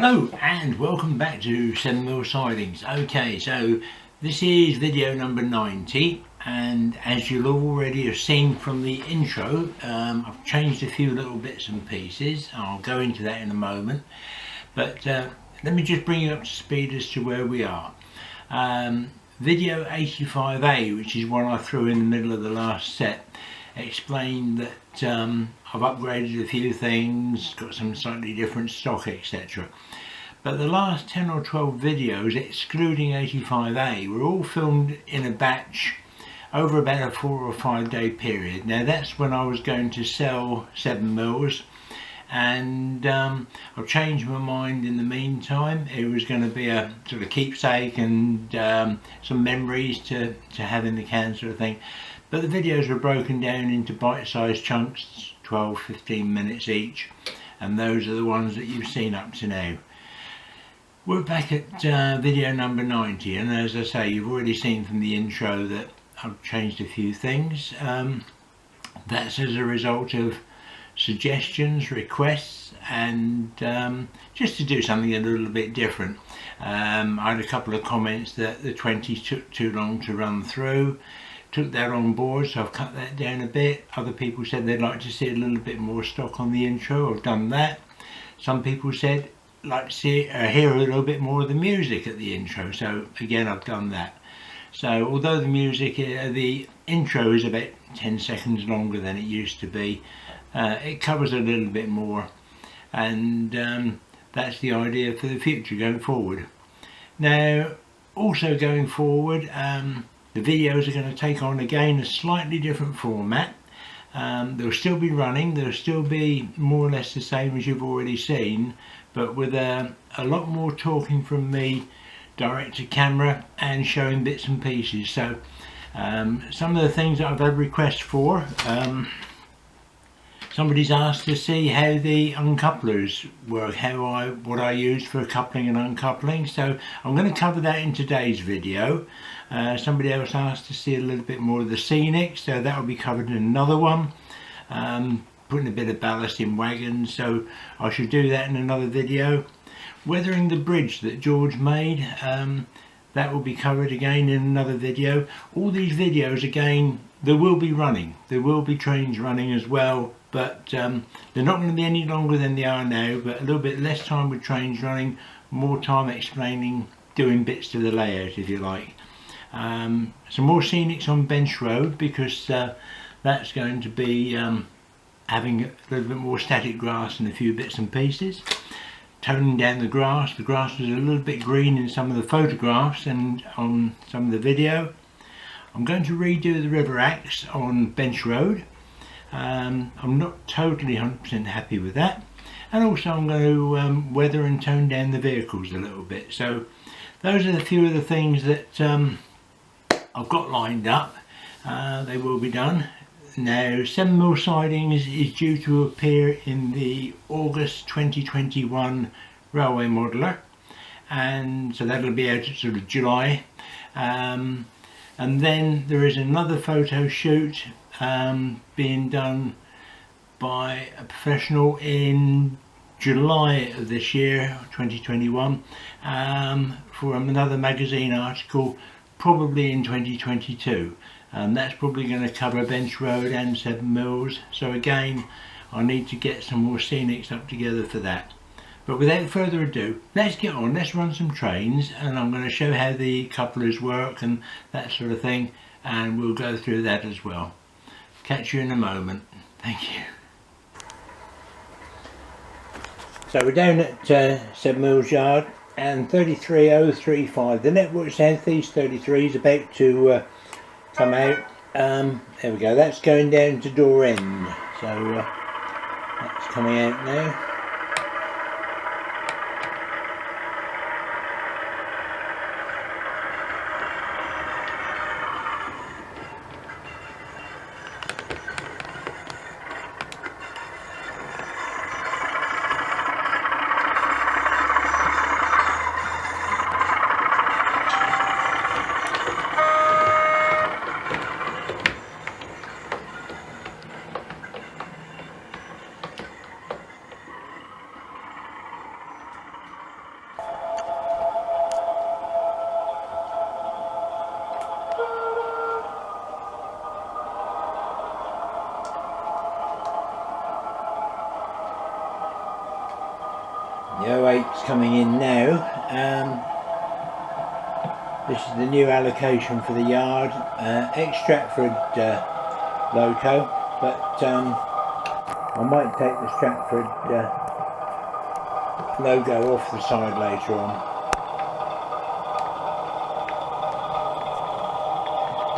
Hello and welcome back to 7 Mil Sidings. Okay, so this is video number 90, and as you'll already have seen from the intro, I've changed a few little bits and pieces. I'll go into that in a moment, but let me just bring you up to speed as to where we are. Video 85A, which is one I threw in the middle of the last set, explained that I've upgraded a few things, got some slightly different stock, etc. But the last 10 or 12 videos, excluding 85A, were all filmed in a batch over about a 4 or 5 day period. Now that's when I was going to sell 7 mils, and I've changed my mind in the meantime. It was going to be a sort of keepsake and some memories to have in the can, sort of thing. But the videos were broken down into bite-sized chunks, 12-15 minutes each, and those are the ones that you've seen up to now. We're back at video number 90, and as I say, you've already seen from the intro that I've changed a few things. That's as a result of suggestions, requests, and just to do something a little bit different. I had a couple of comments that the 20s took too long to run through. Took that on board, so I've cut that down a bit. Other people said they'd like to see a little bit more stock on the intro. I've done that. Some people said like to see hear a little bit more of the music at the intro, so again I've done that. So although the music, the intro is about 10 seconds longer than it used to be, it covers a little bit more, and that's the idea for the future going forward. Now also going forward, the videos are going to take on again a slightly different format. They'll still be running, they'll still be more or less the same as you've already seen, but with a lot more talking from me direct to camera and showing bits and pieces. So some of the things that I've had requests for, somebody's asked to see how the uncouplers work, what I use for coupling and uncoupling, so I'm going to cover that in today's video. Somebody else asked to see a little bit more of the scenic, so that will be covered in another one. Putting a bit of ballast in wagons, so I should do that in another video. Weathering the bridge that George made, that will be covered again in another video. All these videos again, they will be running, there will be trains running as well, but they're not going to be any longer than they are now, but a little bit less time with trains running, more time explaining, doing bits to the layout if you like. Some more scenics on Bench Road, because that's going to be having a little bit more static grass and a few bits and pieces. Toning down the grass was a little bit green in some of the photographs and on some of the video. I'm going to redo the river axe on Bench Road. I'm not totally 100% happy with that, and also I'm going to weather and tone down the vehicles a little bit. So those are a few of the things that I've got lined up. They will be done. Now 7 Mil Sidings is due to appear in the August 2021 Railway Modeller, and so that'll be out at sort of July, and then there is another photo shoot being done by a professional in July of this year, 2021, for another magazine article, probably in 2022. That's probably going to cover Bench Road and 7 mils, so again I need to get some more scenics up together for that. But without further ado, let's get on, let's run some trains, and I'm going to show how the couplers work and that sort of thing, and we'll go through that as well. Catch you in a moment. Thank you. So we're down at 7 Mils Yard and 33035. The Network Southeast 33 is about to come out. There we go, that's going down to door end, so that's coming out now. coming in now. This is the new allocation for the yard, ex-Stratford loco, but I might take the Stratford logo off the side later on.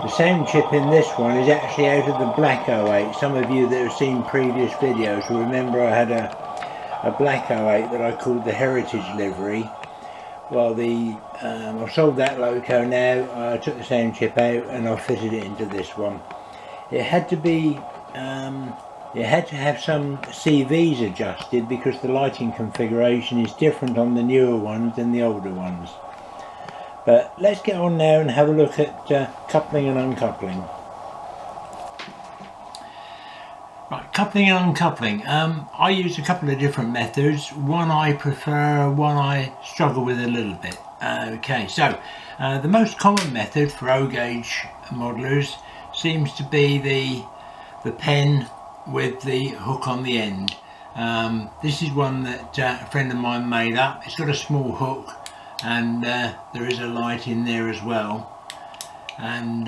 The sound chip in this one is actually out of the black 08. Some of you that have seen previous videos will remember I had a black 08 that I called the Heritage livery. Well, I've sold that loco now. I took the sound chip out and I fitted it into this one. It had to be, it had to have some CVs adjusted because the lighting configuration is different on the newer ones than the older ones. But let's get on now and have a look at coupling and uncoupling. Right, coupling and uncoupling. I use a couple of different methods. One I prefer, one I struggle with a little bit. Okay, so the most common method for O-gauge modelers seems to be the pen with the hook on the end. This is one that a friend of mine made up. It's got a small hook and there is a light in there as well, and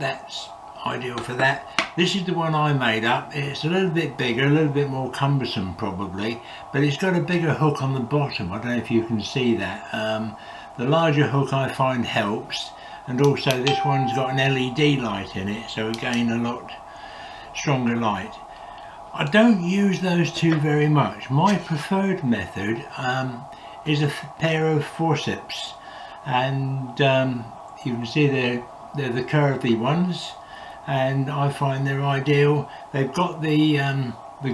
that's ideal for that. This is the one I made up. It's a little bit bigger, a little bit more cumbersome probably, but it's got a bigger hook on the bottom. I don't know if you can see that. The larger hook I find helps, and also this one's got an LED light in it, so again a lot stronger light. I don't use those two very much. My preferred method is a pair of forceps, and you can see they're the curvy ones, and I find they're ideal. They've got the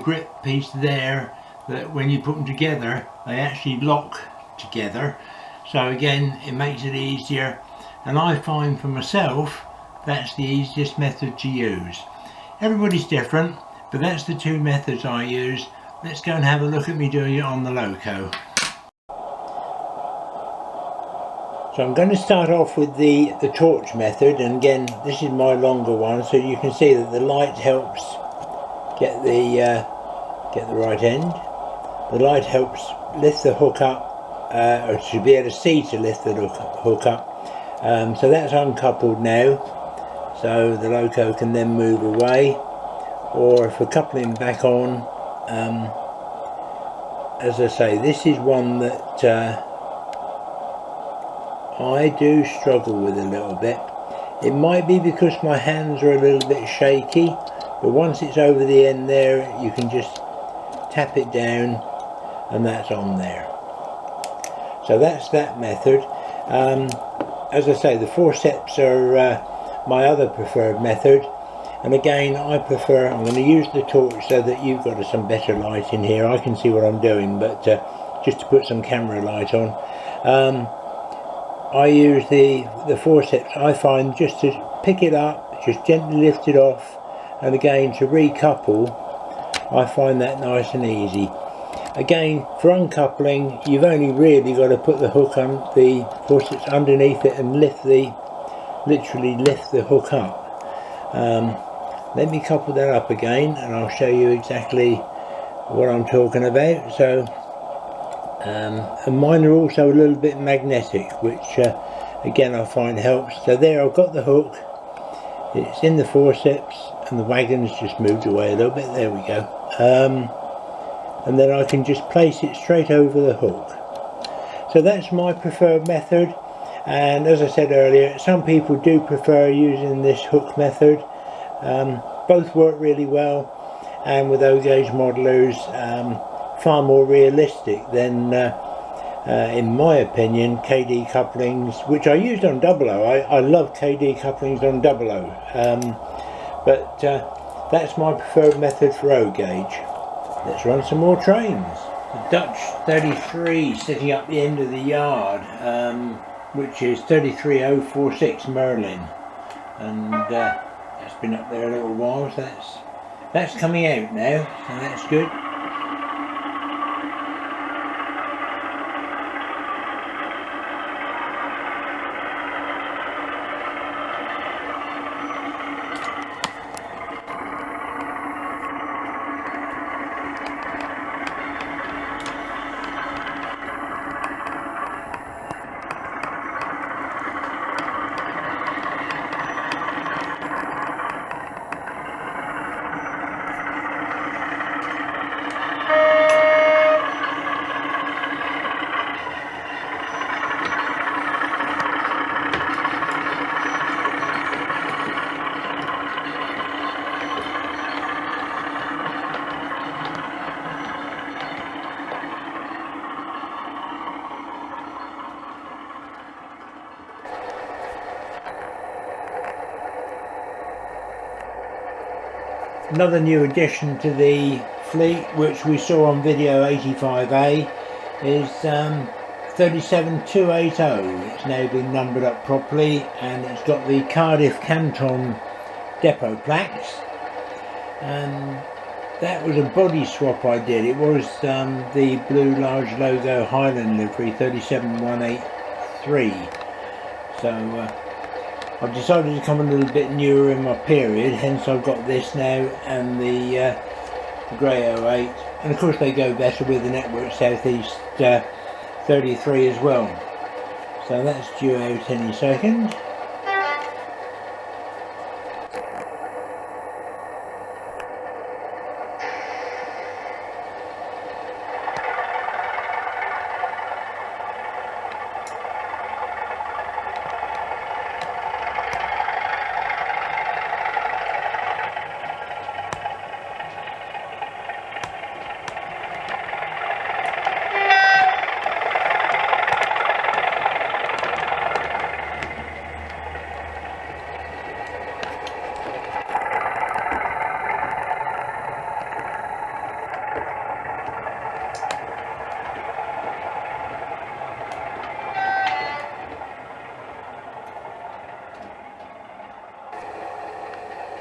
grip piece there that when you put them together they actually lock together, so again it makes it easier, and I find for myself that's the easiest method to use. Everybody's different, but that's the two methods I use. Let's go and have a look at me doing it on the loco. So I'm going to start off with the torch method, and again this is my longer one, so you can see that the light helps get the right end. The light helps lift the hook up, or to be able to see to lift the hook up. So that's uncoupled now, so the loco can then move away, or if we're coupling back on, as I say, this is one that I do struggle with a little bit. It might be because my hands are a little bit shaky, but once it's over the end there you can just tap it down and that's on there. So that's that method. As I say, the forceps are my other preferred method, and again I prefer, I'm going to use the torch so that you've got some better light in here. I can see what I'm doing, but just to put some camera light on, I use the forceps. I find just to pick it up, just gently lift it off, and again to recouple, I find that nice and easy. Again, for uncoupling you've only really got to put the hook on the forceps underneath it and literally lift the hook up. Let me couple that up again and I'll show you exactly what I'm talking about. So and mine are also a little bit magnetic, which again I find helps. So there, I've got the hook, it's in the forceps, and the wagon's just moved away a little bit. There we go. And then I can just place it straight over the hook. So that's my preferred method, and as I said earlier, some people do prefer using this hook method. Both work really well, and with O-gauge modelers far more realistic than in my opinion KD couplings, which I used on 00. I love KD couplings on 00, but that's my preferred method for O-gauge. Let's run some more trains. The Dutch 33 sitting up the end of the yard, which is 33046 Merlin, and that's been up there a little while, so that's coming out now, so that's good. Another new addition to the fleet, which we saw on video 85A, is 37280. It's now been numbered up properly, and it's got the Cardiff Canton depot plaques. And that was a body swap I did. It was the blue large logo Highland livery 37183. So I've decided to come a little bit newer in my period, hence I've got this now and the grey 08, and of course they go better with the Network Southeast 33 as well. So that's due out any second.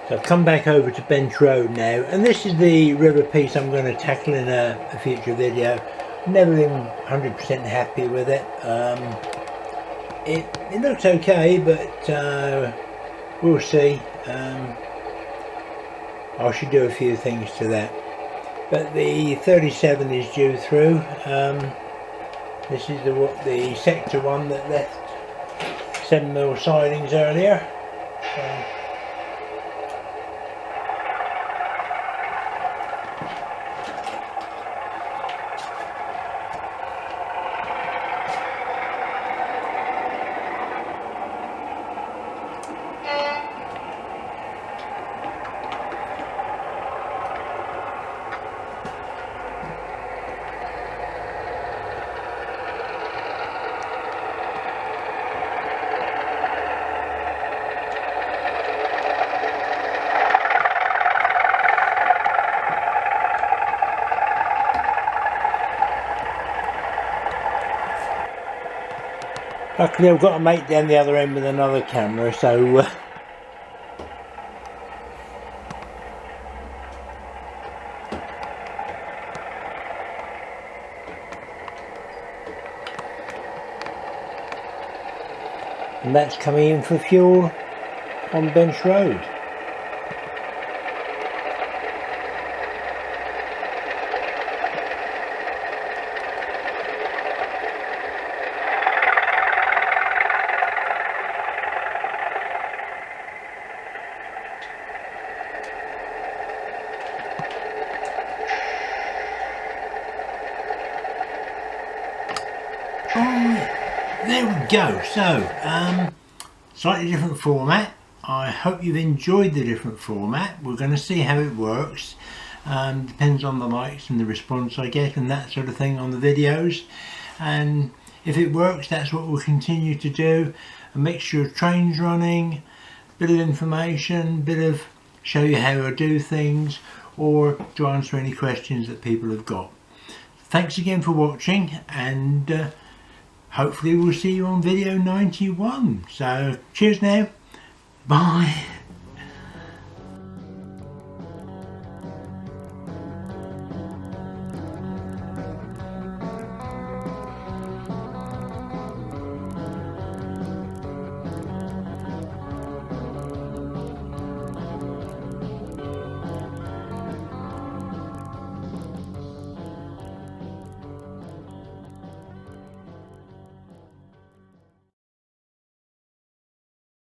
So I've come back over to Bench Road now, and this is the river piece I'm going to tackle in a future video. Never been 100% happy with it. It looks okay, but we'll see. I should do a few things to that. But the 37 is due through. This is the sector one that left 7mm sidings earlier. So, luckily I've got a mate down the other end with another camera, so and that's coming in for fuel on Bench Road. There we go. So slightly different format. I hope you've enjoyed the different format. We're going to see how it works. Depends on the likes and the response I get and that sort of thing on the videos, and if it works, that's what we'll continue to do. A mixture of trains running, bit of information, bit of show you how I do things, or to answer any questions that people have got. Thanks again for watching, and hopefully we'll see you on video 91. So cheers now, bye.